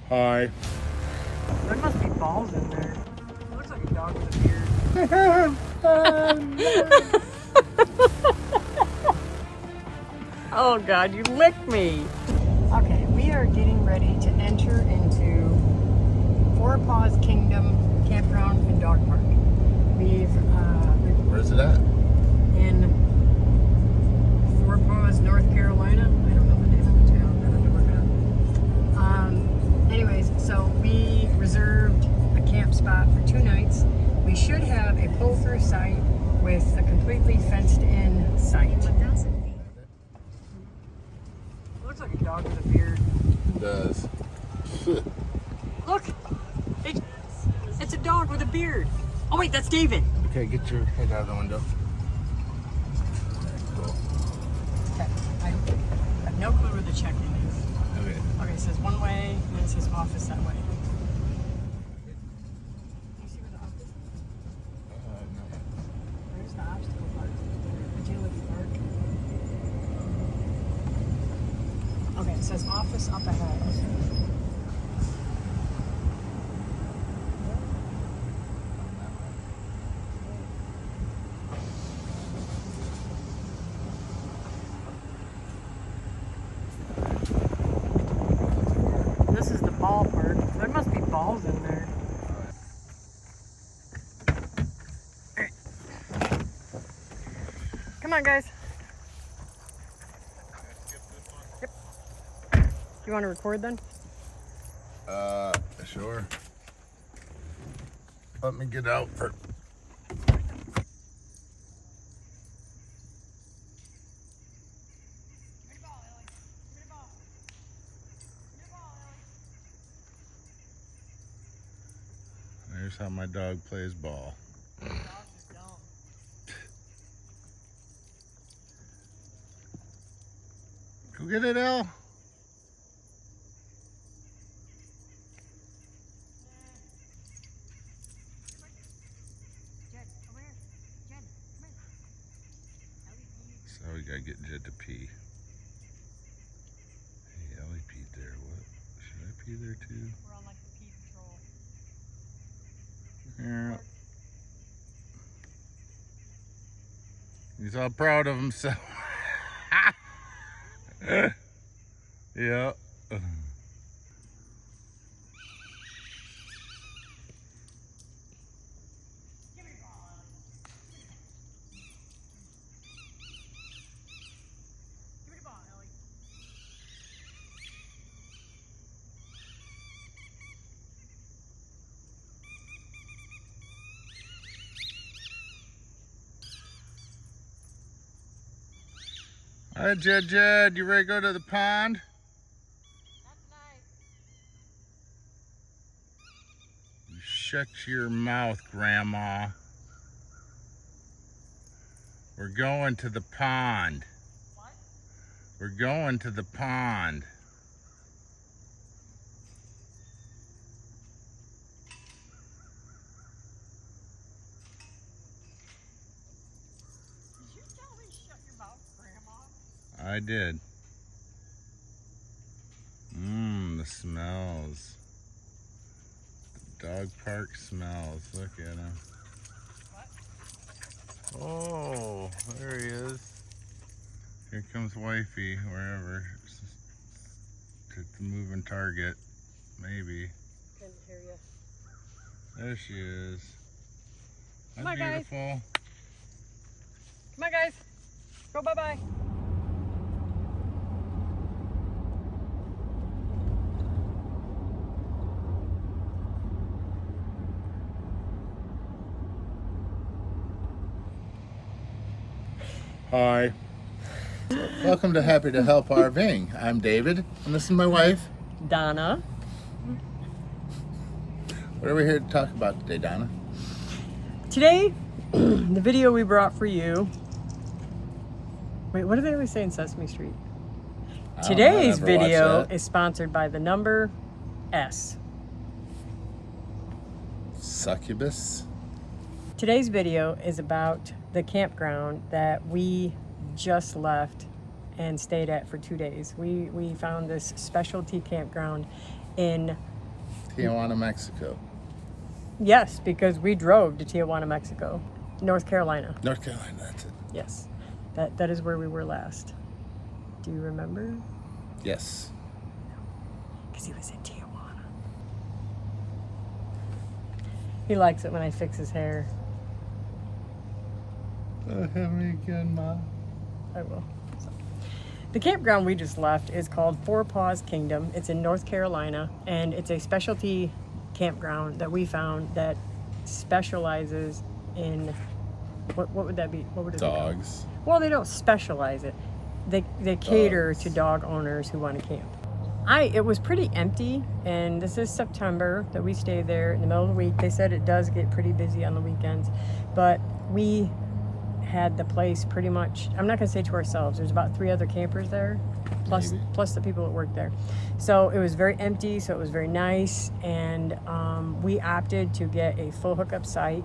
Hi. There must be balls in there. It looks like a dog with a beard. Oh God, you licked me. Okay, we are getting ready to enter into Four Paws Kingdom Campground and Dog Park. Where's it at? In Four Paws, North Carolina. I don't know the name of the town. I have to look it up. Anyways, so we reserved a camp spot for 2 nights. We should have a pull-through site with a completely fenced-in site. Looks like a dog with a beard. It does. Look! It's a dog with a beard. Oh wait, that's David. Okay, get your head out of the window. Okay, I have no clue where the check-in is. Okay. Okay, it says one way, and then it says office that way. Do you see where the office is? No. Where's the obstacle park? Agility park. Okay, it says office up ahead. This is the ballpark. There must be balls in there. Alright. Come on, guys. Yep. You want to record then? Sure. Let me get out for. There's how my dog plays ball. Go get it, Elle. So we gotta get Jed to pee. Hey, Ellie peed there. What? Should I pee there too? We're on like the pee patrol. Yeah. He's all proud of himself. Yeah. All right, Jed, you ready to go to the pond? That's nice. You shut your mouth, Grandma. We're going to the pond. What? We're going to the pond. Did you tell me shut your mouth, Grandma? I did. The smells. The dog park smells. Look at him. What? Oh, there he is. Here comes wifey, wherever. It's the moving target. Maybe. Couldn't hear you. There she is. Come on, guys. Beautiful. Come on, guys. Go bye-bye. Hi. Welcome to Happy to Help RVing. I'm David, and this is my wife, Donna. What are we here to talk about today, Donna? Today, the video we brought for you. Wait, what do they always say in Sesame Street? Today's video is sponsored by the number S. Succubus? Today's video is about the campground that we just left and stayed at for 2 days. We found this specialty campground in Tijuana, Mexico. Yes, because we drove to Tijuana, Mexico. North Carolina. North Carolina, that's it. Yes. That is where we were last. Do you remember? Yes. Because he was in Tijuana. He likes it when I fix his hair. Have me again, Mom. I will. So. The campground we just left is called Four Paws Kingdom. It's in North Carolina, and it's a specialty campground that we found that specializes in what would that be? What would it be? Dogs. Well, they don't specialize it. They cater to dog owners who want to camp. It was pretty empty, and this is September that we stayed there in the middle of the week. They said it does get pretty busy on the weekends, but we had the place pretty much, I'm not going to say to ourselves, there's about 3 other campers there, plus the people that work there. So it was very empty, so it was very nice, and we opted to get a full hookup site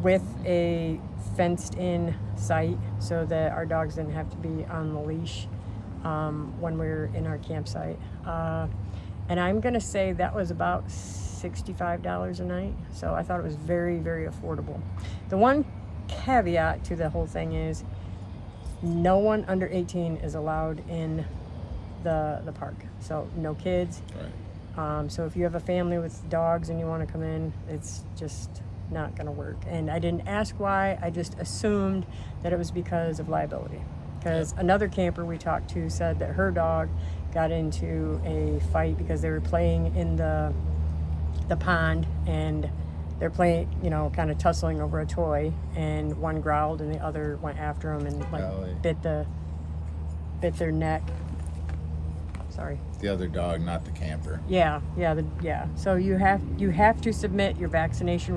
with a fenced-in site so that our dogs didn't have to be on the leash when we were in our campsite. And I'm going to say that was about $65 a night, so I thought it was very, very affordable. The one caveat to the whole thing is no one under 18 is allowed in the park, so no kids. Right. So if you have a family with dogs and you want to come in, it's just not going to work. And I didn't ask why, I just assumed that it was because of liability, because another camper we talked to said that her dog got into a fight because they were playing in the pond, and they're playing, kind of tussling over a toy, and one growled and the other went after him and bit their neck. Sorry. The other dog, not the camper. Yeah. So you have to submit your vaccination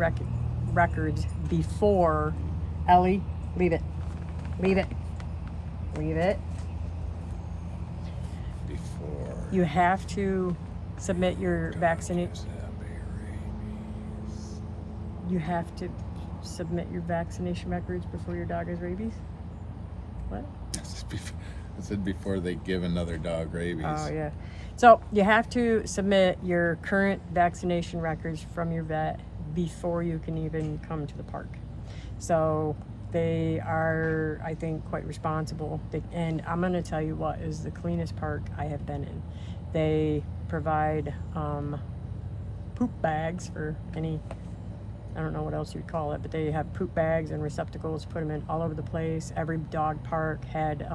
records before. Ellie, leave it. Before. You have to submit your vaccination. You have to submit your vaccination records before your dog has rabies? What? I said before they give another dog rabies. Oh, yeah. So you have to submit your current vaccination records from your vet before you can even come to the park. So they are, I think, quite responsible. And I'm going to tell you what is the cleanest park I have been in. They provide poop bags for any, I don't know what else you'd call it, but they have poop bags and receptacles, put them in all over the place. Every dog park had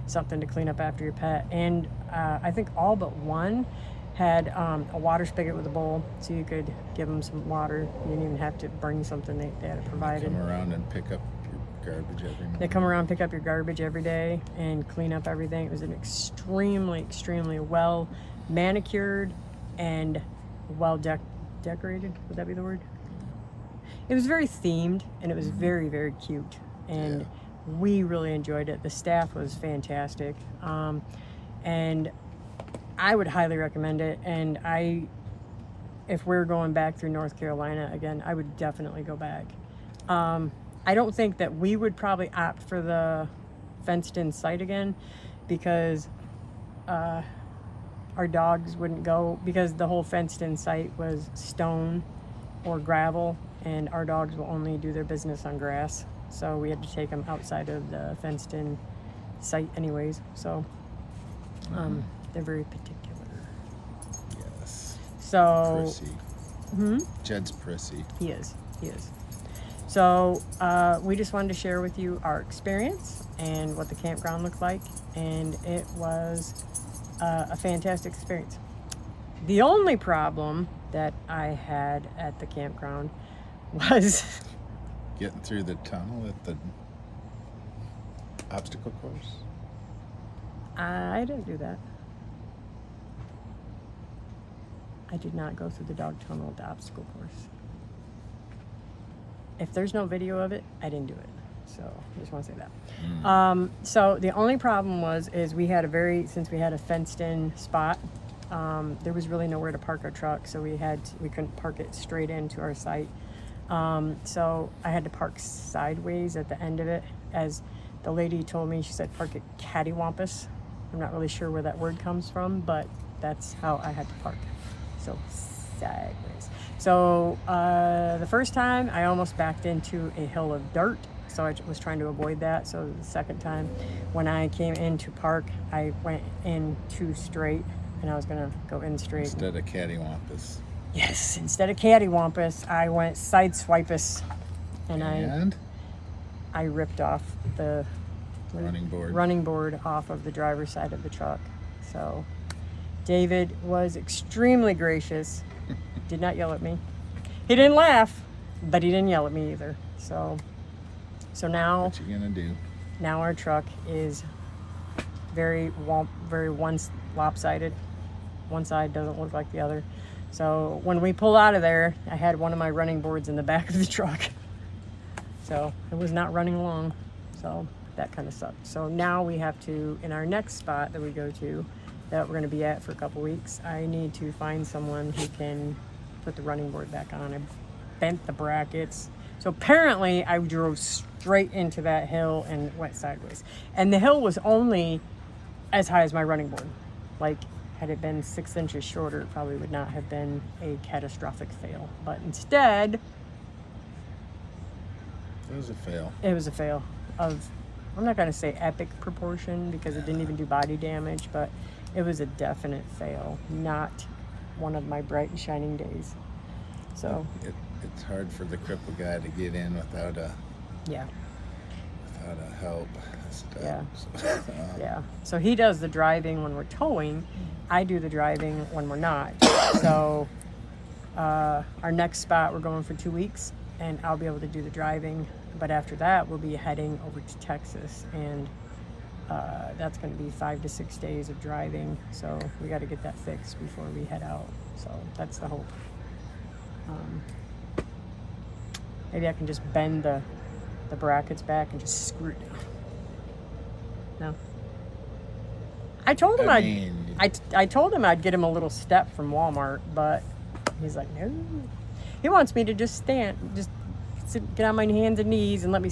something to clean up after your pet. And I think all but one had a water spigot with a bowl, so you could give them some water. You didn't even have to bring something, they had it provided. Come around and pick up your garbage every morning. They come around, pick up your garbage every day and clean up everything. It was an extremely, extremely well manicured and well decorated. Would that be the word? It was very themed, and it was very, very cute, and we really enjoyed it. The staff was fantastic, and I would highly recommend it. And if we're going back through North Carolina again, I would definitely go back. I don't think that we would probably opt for the fenced-in site again, because our dogs wouldn't go, because the whole fenced-in site was stone or gravel, and our dogs will only do their business on grass. So we had to take them outside of the fenced-in site anyways. So they're very particular. Yes. So Prissy. Jed's prissy. He is. So we just wanted to share with you our experience and what the campground looked like, and it was a fantastic experience. The only problem that I had at the campground was getting through the tunnel at the obstacle course. I didn't do that. I did not go through the dog tunnel at the obstacle course. If there's no video of it, I didn't do it. So I just want to say that. So the only problem is since we had a fenced in spot, there was really nowhere to park our truck, so we couldn't park it straight into our site. So I had to park sideways at the end of it. As the lady told me, she said park it cattywampus. I'm not really sure where that word comes from, but that's how I had to park. So sideways. So the first time I almost backed into a hill of dirt, so I was trying to avoid that. So the second time when I came into park, I went in too straight, and I was gonna go in straight. Instead of cattywampus. Yes, instead of cattywampus, I went sideswipus, and I ripped off the running board off of the driver's side of the truck. So David was extremely gracious, did not yell at me. He didn't laugh, but he didn't yell at me either. So now, what you gonna do? Now our truck is very lopsided. One side doesn't look like the other. So when we pull out of there, I had one of my running boards in the back of the truck. So it was not running along. So that kind of sucked. So now we have to, in our next spot that we go to, that we're going to be at for a couple weeks, I need to find someone who can put the running board back on. I bent the brackets. So apparently I drove straight into that hill and went sideways. And the hill was only as high as my running board. Like, had it been 6 inches shorter, it probably would not have been a catastrophic fail. But instead, it was a fail. It was a fail of, I'm not going to say epic proportion because it didn't even do body damage, but it was a definite fail. Not one of my bright and shining days. So it's hard for the crippled guy to get in without a help. Yeah. So, yeah. So he does the driving when we're towing. I do the driving when we're not. So our next spot, we're going for 2 weeks, and I'll be able to do the driving. But after that, we'll be heading over to Texas, and that's going to be 5 to 6 days of driving. So we got to get that fixed before we head out. So that's the hope. Maybe I can just bend the brackets back and just screw it down. No. I told him I told him I'd get him a little step from Walmart, but he's like, no. He wants me to just get on my hands and knees and let me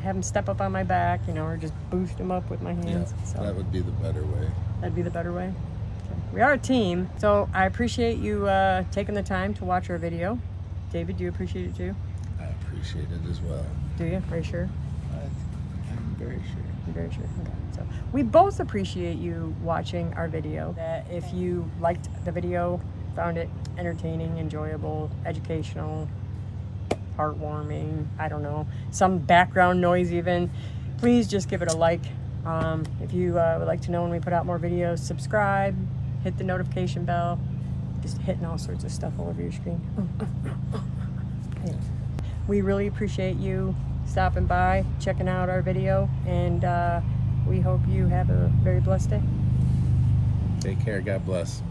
have him step up on my back, or just boost him up with my hands. Yeah, so that would be the better way. That'd be the better way. Okay. We are a team, so I appreciate you taking the time to watch our video. David, do you appreciate it too? I appreciate it as well. Do you? Are you sure? I'm very sure. You're very sure. Okay. So we both appreciate you watching our video. That if you liked the video, found it entertaining, enjoyable, educational, heartwarming, I don't know, some background noise even, please just give it a like. If you would like to know when we put out more videos, subscribe, hit the notification bell, just hitting all sorts of stuff all over your screen. Anyway, we really appreciate you stopping by, checking out our video, and we hope you have a very blessed day. Take care. God bless.